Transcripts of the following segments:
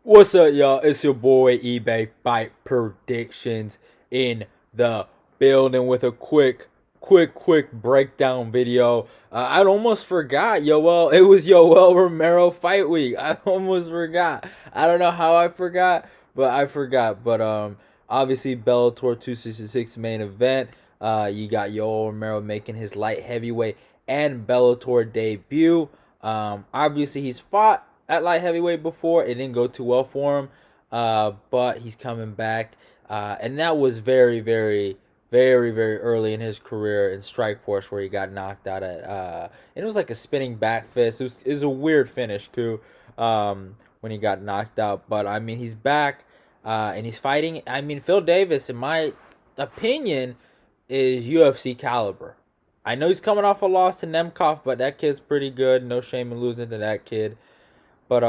What's up, y'all? It's your boy eBay Fight Predictions in the building with a quick breakdown video. I'd almost forgot, Yoel. It was Yoel Romero fight week. I almost forgot. I don't know how I forgot, but I forgot. But obviously Bellator 266 main event. You got Yoel Romero making his light heavyweight and Bellator debut. Obviously he's fought at light heavyweight before. It didn't go too well for him, but he's coming back, and that was very early in his career in Strikeforce where he got knocked out at. And it was like a spinning back fist. It was a weird finish too, when he got knocked out. But I mean, he's back, and he's fighting. I mean, Phil Davis, in my opinion, is UFC caliber. I know he's coming off a loss to Nemkov, but that kid's pretty good. No shame in losing to that kid. But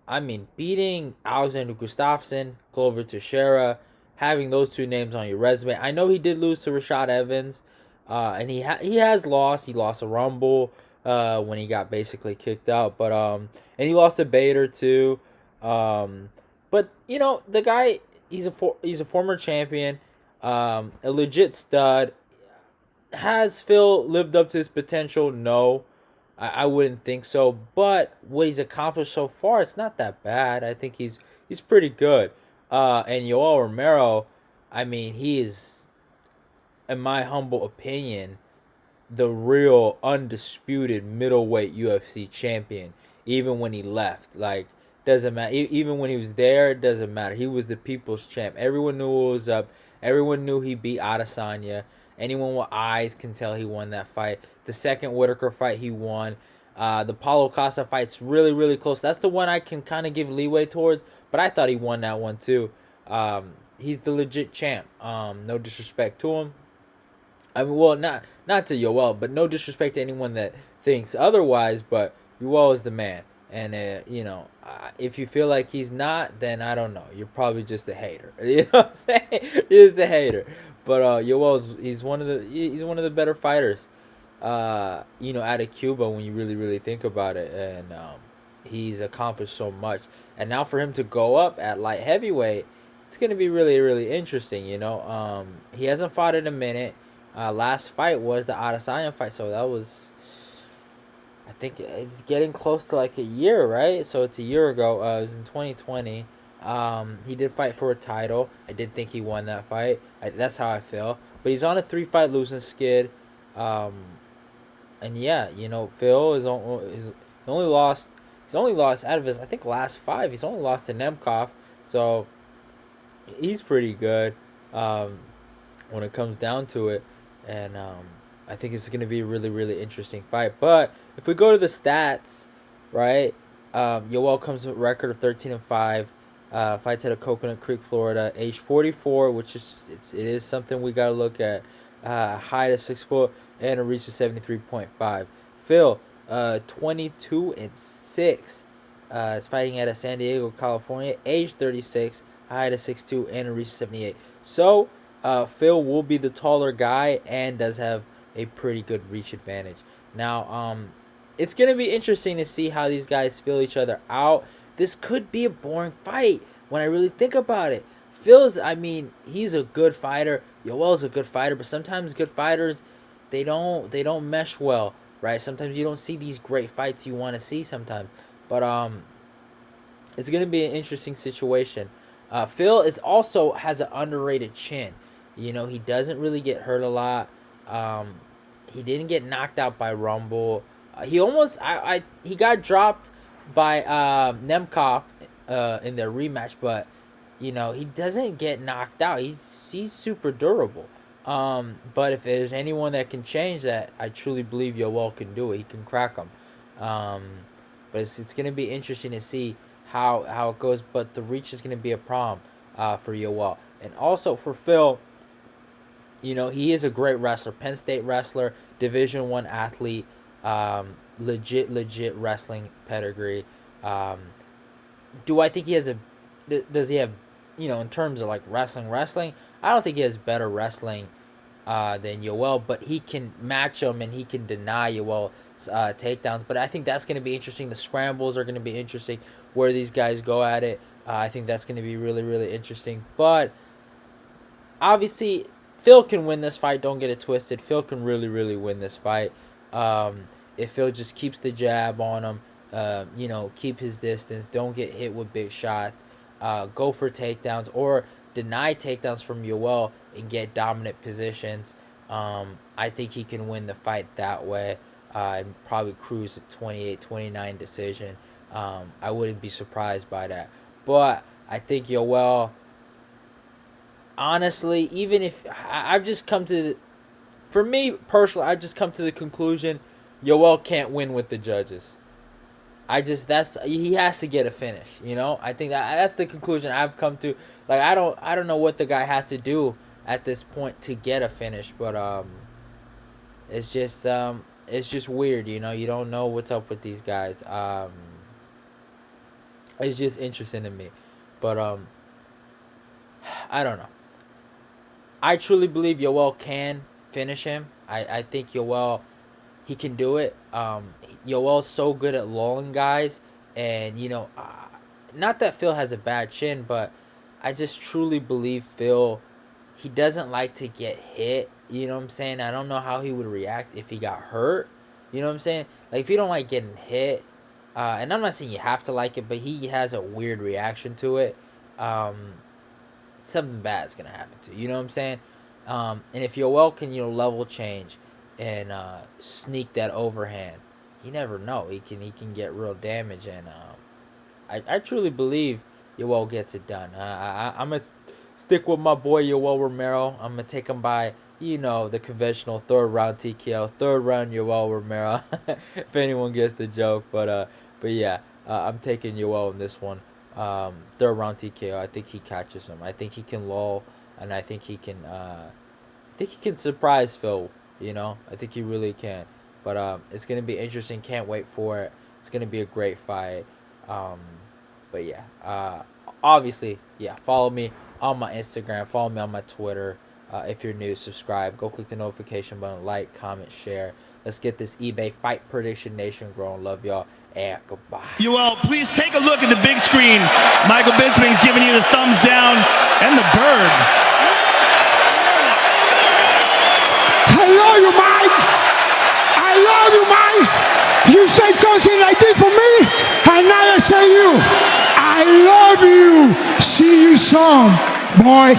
I mean, beating Alexander Gustafsson, Glover Teixeira, having those two names on your resume. I know he did lose to Rashad Evans, and he has lost. He lost a Rumble when he got basically kicked out, but and he lost to Bader too. But you know the guy, he's a former champion, a legit stud. Has Phil lived up to his potential? No. I wouldn't think so. But what he's accomplished so far, it's not that bad. I think he's pretty good. And Yoel Romero, I mean, he is, in my humble opinion, the real undisputed middleweight UFC champion. Even when he left, like, doesn't matter. Even when he was there, it doesn't matter. He was the people's champ. Everyone knew what was up. Everyone knew he beat Adesanya. Anyone with eyes can tell he won that fight. The second Whitaker fight he won. The Paulo Costa fight's really close. That's the one I can kind of give leeway towards, but I thought he won that one too. He's the legit champ. No disrespect to him. I mean, well, not to Yoel, but no disrespect to anyone that thinks otherwise. But Yoel is the man, and if you feel like he's not, then I don't know. You're probably just a hater. You know what I'm saying? You're just a hater. But Yoel's he's one of the better fighters. Out of Cuba when you really think about it, and he's accomplished so much. And now for him to go up at light heavyweight, it's gonna be really interesting. He hasn't fought in a minute. Last fight was the Adesanya fight, so that was, I think it's getting close to like a year, right? So it's a year ago. It was in 2020. He did fight for a title. I did think he won that fight. That's how I feel. But he's on a 3-fight losing skid. Um, and yeah, Phil is only lost. He's only lost out of his, I think, last five. He's only lost to Nemkov, so he's pretty good when it comes down to it. And I think it's gonna be a really interesting fight. But if we go to the stats, right? Yoel comes with a record of 13-5. Fights out of Coconut Creek, Florida. Age 44, which it is something we gotta look at. Height of 6 foot and a reach of 73.5. Phil, 22-6. Is fighting out of San Diego, California. Age 36. Height of 6'2 and a reach of 78. So Phil will be the taller guy and does have a pretty good reach advantage. Now, it's gonna be interesting to see how these guys feel each other out. This could be a boring fight when I really think about it. I mean, he's a good fighter. Yoel's a good fighter, but sometimes good fighters, they don't mesh well, right? Sometimes you don't see these great fights you want to see sometimes. But it's gonna be an interesting situation. Phil has an underrated chin. He doesn't really get hurt a lot. He didn't get knocked out by Rumble. He almost he got dropped by Nemkov in their rematch, but he doesn't get knocked out. He's super durable. But if there's anyone that can change that, I truly believe Yoel can do it. He can crack them. But it's gonna be interesting to see how it goes. But the reach is gonna be a problem for Yoel, and also for Phil. He is a great wrestler, Penn State wrestler, Division I athlete, legit wrestling pedigree. Do I think he has does he have, in terms of like wrestling? I don't think he has better wrestling than Yoel, but he can match him and he can deny Yoel takedowns. But I think that's going to be interesting. The scrambles are going to be interesting, where these guys go at it. I think that's going to be really, really interesting. But obviously, Phil can win this fight. Don't get it twisted. Phil can really, really win this fight. If Phil just keeps the jab on him, keep his distance, don't get hit with big shots, go for takedowns or deny takedowns from Yoel and get dominant positions. I think he can win the fight that way and probably cruise a 28-29 decision. I wouldn't be surprised by that. But I think Yoel, honestly, even if I've just come to, for me personally, I've just come to the conclusion Yoel can't win with the judges. He has to get a finish. I think that's the conclusion I've come to. Like I don't know what the guy has to do at this point to get a finish, but it's just weird. You don't know what's up with these guys. It's just interesting to me, but I don't know. I truly believe Yoel can finish him. I think Yoel, he can do it. Yoel's so good at lulling guys, and not that Phil has a bad chin, but I just truly believe Phil, he doesn't like to get hit. You know what I'm saying? I don't know how he would react if he got hurt. You know what I'm saying? Like if you don't like getting hit, and I'm not saying you have to like it, but he has a weird reaction to it. Something bad's gonna happen to you. You know what I'm saying? And if Yoel can level change and sneak that overhand, you never know. He can get real damage, and I truly believe Yoel gets it done. I'm gonna stick with my boy Yoel Romero. I'm gonna take him by the conventional third round TKO, third round Yoel Romero. If anyone gets the joke, but yeah, I'm taking Yoel in this one. Third round TKO. I think he catches him. I think he can lull, and I think he can. Surprise Phil. I think he really can. But it's gonna be interesting. Can't wait for it. It's gonna be a great fight. But yeah. Obviously, yeah. Follow me on my Instagram. Follow me on my Twitter. If you're new, subscribe. Go click the notification button. Like, comment, share. Let's get this eBay Fight Prediction Nation growing. Love y'all. And goodbye. Yoel, please take a look at the big screen. Michael Bisping's giving you the thumbs down and the bird. I love you, Mike. I love you, Mike. You say something like this for me, and now I say you. I love you. See you soon, boy.